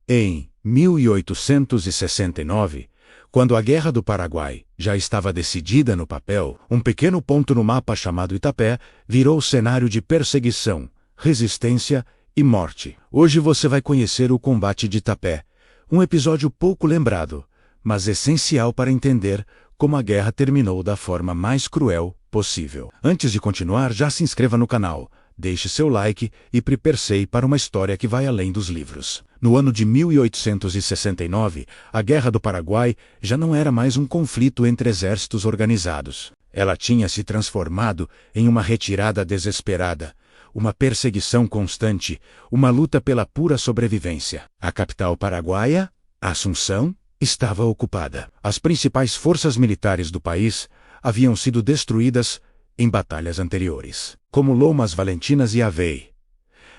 Em 1869, quando a Guerra do Paraguai já estava decidida no papel, um pequeno ponto no mapa chamado Itapé virou cenário de perseguição, resistência e morte. Hoje você vai conhecer o combate de Itapé, um episódio pouco lembrado, mas essencial para entender como a guerra terminou da forma mais cruel possível. Antes de continuar, já se inscreva no canal, deixe seu like e prepare-se para uma história que vai além dos livros. No ano de 1869, a Guerra do Paraguai já não era mais um conflito entre exércitos organizados. Ela tinha se transformado em uma retirada desesperada, uma perseguição constante, uma luta pela pura sobrevivência. A capital paraguaia, Assunção, estava ocupada. As principais forças militares do país haviam sido destruídas em batalhas anteriores, como Lomas Valentinas e Aveiro.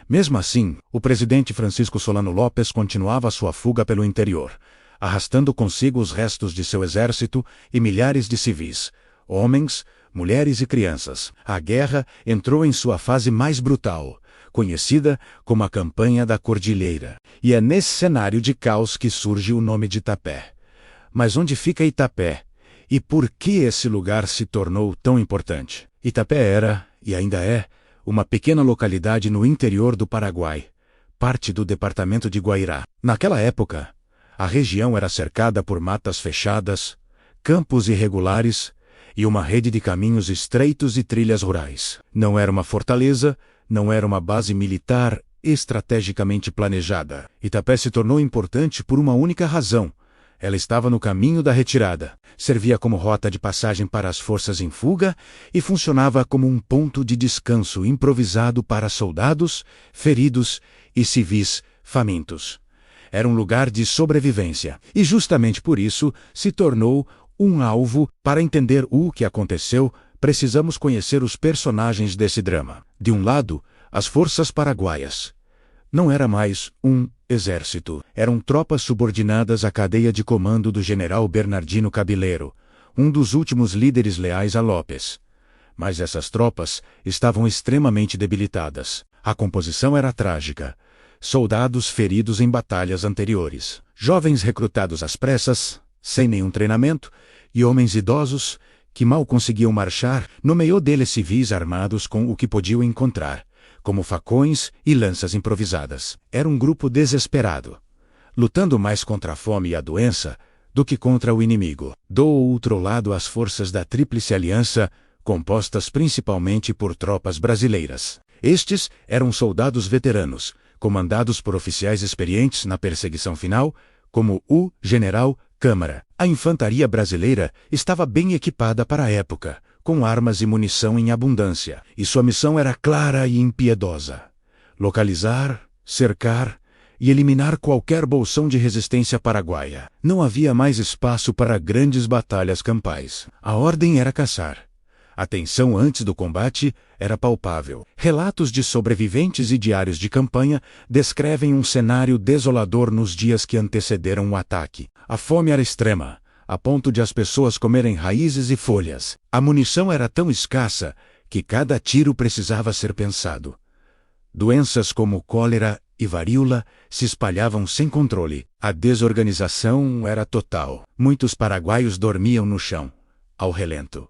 Mesmo assim, o presidente Francisco Solano Lopes continuava sua fuga pelo interior, arrastando consigo os restos de seu exército e milhares de civis, homens, mulheres e crianças. A guerra entrou em sua fase mais brutal, conhecida como a Campanha da Cordilheira. E é nesse cenário de caos que surge o nome de Itapé. Mas onde fica Itapé? E por que esse lugar se tornou tão importante? Itapé era, e ainda é, uma pequena localidade no interior do Paraguai, parte do departamento de Guairá. Naquela época, a região era cercada por matas fechadas, campos irregulares e uma rede de caminhos estreitos e trilhas rurais. Não era uma fortaleza, não era uma base militar estrategicamente planejada. Itapé se tornou importante por uma única razão. Ela estava no caminho da retirada, servia como rota de passagem para as forças em fuga e funcionava como um ponto de descanso improvisado para soldados, feridos e civis famintos. Era um lugar de sobrevivência e justamente por isso se tornou um alvo. Para entender o que aconteceu, precisamos conhecer os personagens desse drama. De um lado, as forças paraguaias. Não era mais um exército. Eram tropas subordinadas à cadeia de comando do general Bernardino Cabeleiro, um dos últimos líderes leais a Lopes. Mas essas tropas estavam extremamente debilitadas. A composição era trágica. Soldados feridos em batalhas anteriores, jovens recrutados às pressas, sem nenhum treinamento, e homens idosos que mal conseguiam marchar, no meio deles civis armados com o que podiam encontrar, como facões e lanças improvisadas. Era um grupo desesperado, lutando mais contra a fome e a doença do que contra o inimigo. Do outro lado, as forças da Tríplice Aliança, compostas principalmente por tropas brasileiras. Estes eram soldados veteranos, comandados por oficiais experientes na perseguição final, como o general Câmara. A infantaria brasileira estava bem equipada para a época, com armas e munição em abundância, e sua missão era clara e impiedosa: localizar, cercar e eliminar qualquer bolsão de resistência paraguaia. Não havia mais espaço para grandes batalhas campais. A ordem era caçar. A tensão antes do combate era palpável. Relatos de sobreviventes e diários de campanha descrevem um cenário desolador nos dias que antecederam o ataque. A fome era extrema, a ponto de as pessoas comerem raízes e folhas. A munição era tão escassa que cada tiro precisava ser pensado. Doenças como cólera e varíola se espalhavam sem controle. A desorganização era total. Muitos paraguaios dormiam no chão, ao relento.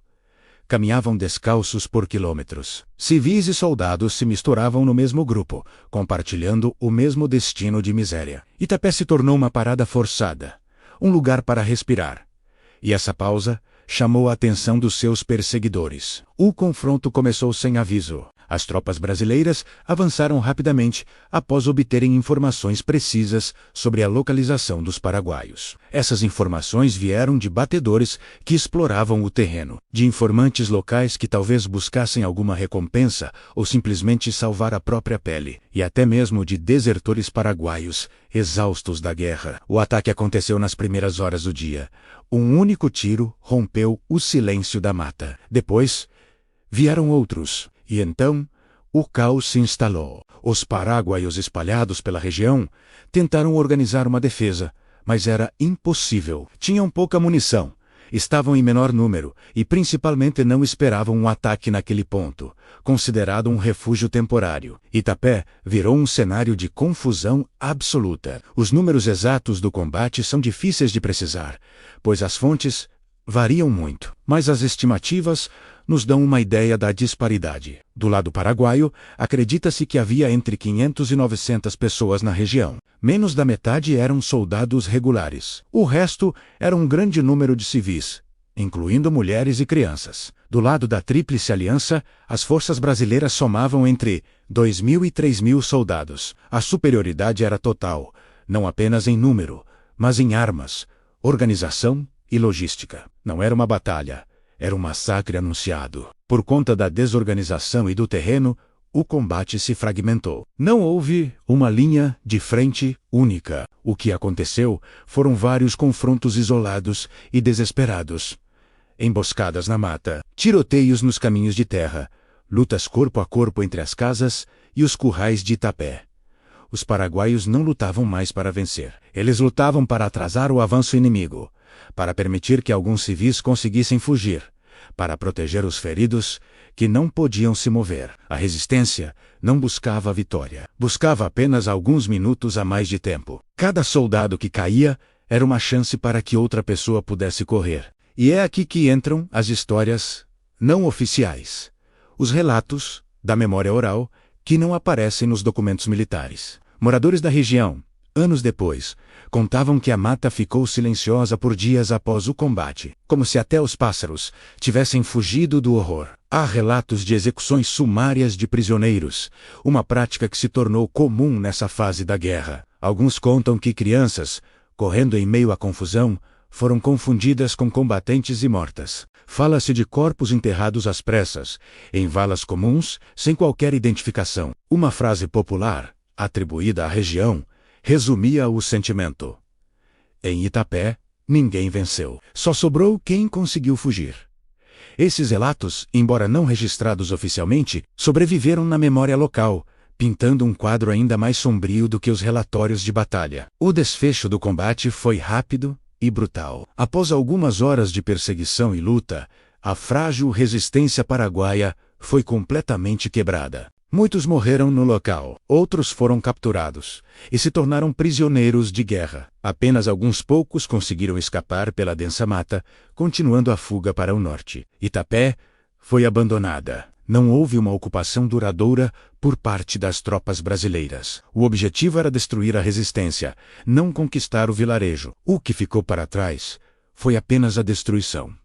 Caminhavam descalços por quilômetros. Civis e soldados se misturavam no mesmo grupo, compartilhando o mesmo destino de miséria. Itapé se tornou uma parada forçada, um lugar para respirar. E essa pausa chamou a atenção dos seus perseguidores. O confronto começou sem aviso. As tropas brasileiras avançaram rapidamente após obterem informações precisas sobre a localização dos paraguaios. Essas informações vieram de batedores que exploravam o terreno, de informantes locais que talvez buscassem alguma recompensa ou simplesmente salvar a própria pele, e até mesmo de desertores paraguaios, exaustos da guerra. O ataque aconteceu nas primeiras horas do dia. Um único tiro rompeu o silêncio da mata. Depois, vieram outros. E então, o caos se instalou. Os paraguaios espalhados pela região tentaram organizar uma defesa, mas era impossível. Tinham pouca munição estavam em menor número e principalmente não esperavam um ataque naquele ponto, considerado um refúgio temporário. Itapé virou um cenário de confusão absoluta. Os números exatos do combate são difíceis de precisar, pois as fontes variam muito, mas as estimativas nos dão uma ideia da disparidade. Do lado paraguaio, acredita-se que havia entre 500 e 900 pessoas na região. Menos da metade eram soldados regulares. O resto era um grande número de civis, incluindo mulheres e crianças. Do lado da Tríplice Aliança, as forças brasileiras somavam entre 2.000 e 3.000 soldados. A superioridade era total, não apenas em número, mas em armas, organização e logística. Não era uma batalha, era um massacre anunciado. Por conta da desorganização e do terreno, o combate se fragmentou. Não houve uma linha de frente única. O que aconteceu foram vários confrontos isolados e desesperados. Emboscadas na mata, tiroteios nos caminhos de terra, lutas corpo a corpo entre as casas e os currais de Itapé. Os paraguaios não lutavam mais para vencer. Eles lutavam para atrasar o avanço inimigo, para permitir que alguns civis conseguissem fugir, para proteger os feridos que não podiam se mover. A resistência não buscava a vitória, buscava apenas alguns minutos a mais de tempo. Cada soldado que caía era uma chance para que outra pessoa pudesse correr. E é aqui que entram as histórias não oficiais, os relatos da memória oral que não aparecem nos documentos militares. Moradores da região, anos depois, contavam que a mata ficou silenciosa por dias após o combate, como se até os pássaros tivessem fugido do horror. Há relatos de execuções sumárias de prisioneiros, uma prática que se tornou comum nessa fase da guerra. Alguns contam que crianças, correndo em meio à confusão, foram confundidas com combatentes e mortas. Fala-se de corpos enterrados às pressas, em valas comuns, sem qualquer identificação. Uma frase popular, atribuída à região, resumia o sentimento: em Itapé, ninguém venceu. Só sobrou quem conseguiu fugir. Esses relatos, embora não registrados oficialmente, sobreviveram na memória local, pintando um quadro ainda mais sombrio do que os relatórios de batalha. O desfecho do combate foi rápido e brutal. Após algumas horas de perseguição e luta, a frágil resistência paraguaia foi completamente quebrada. Muitos morreram no local, outros foram capturados e se tornaram prisioneiros de guerra. Apenas alguns poucos conseguiram escapar pela densa mata, continuando a fuga para o norte. Itapé foi abandonada. Não houve uma ocupação duradoura por parte das tropas brasileiras. O objetivo era destruir a resistência, não conquistar o vilarejo. O que ficou para trás foi apenas a destruição.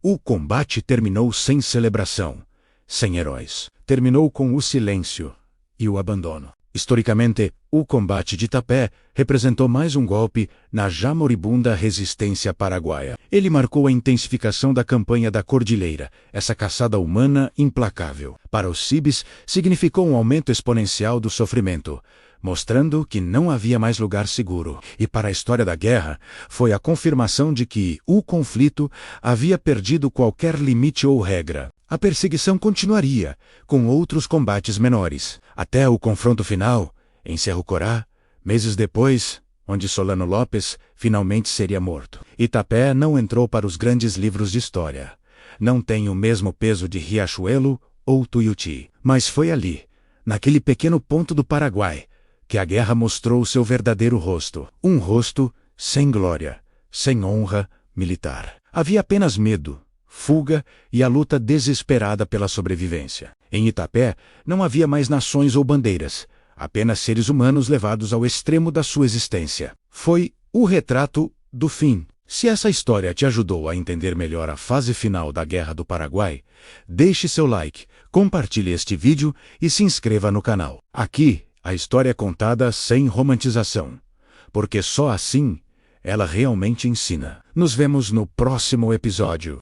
O combate terminou sem celebração, sem heróis. Terminou com o silêncio e o abandono. Historicamente, o combate de Itapé representou mais um golpe na já moribunda resistência paraguaia. Ele marcou a intensificação da campanha da Cordilheira, essa caçada humana implacável. Para os cibis, significou um aumento exponencial do sofrimento, mostrando que não havia mais lugar seguro. E para a história da guerra, foi a confirmação de que o conflito havia perdido qualquer limite ou regra. A perseguição continuaria, com outros combates menores, até o confronto final, em Cerro Corá, meses depois, onde Solano Lopes finalmente seria morto. Itapé não entrou para os grandes livros de história. Não tem o mesmo peso de Riachuelo ou Tuiuti. Mas foi ali, naquele pequeno ponto do Paraguai, que a guerra mostrou seu verdadeiro rosto. Um rosto sem glória, sem honra militar. Havia apenas medo, fuga e a luta desesperada pela sobrevivência. Em Itapé, não havia mais nações ou bandeiras, apenas seres humanos levados ao extremo da sua existência. Foi o retrato do fim. Se essa história te ajudou a entender melhor a fase final da Guerra do Paraguai, deixe seu like, compartilhe este vídeo e se inscreva no canal. Aqui, a história é contada sem romantização, porque só assim ela realmente ensina. Nos vemos no próximo episódio.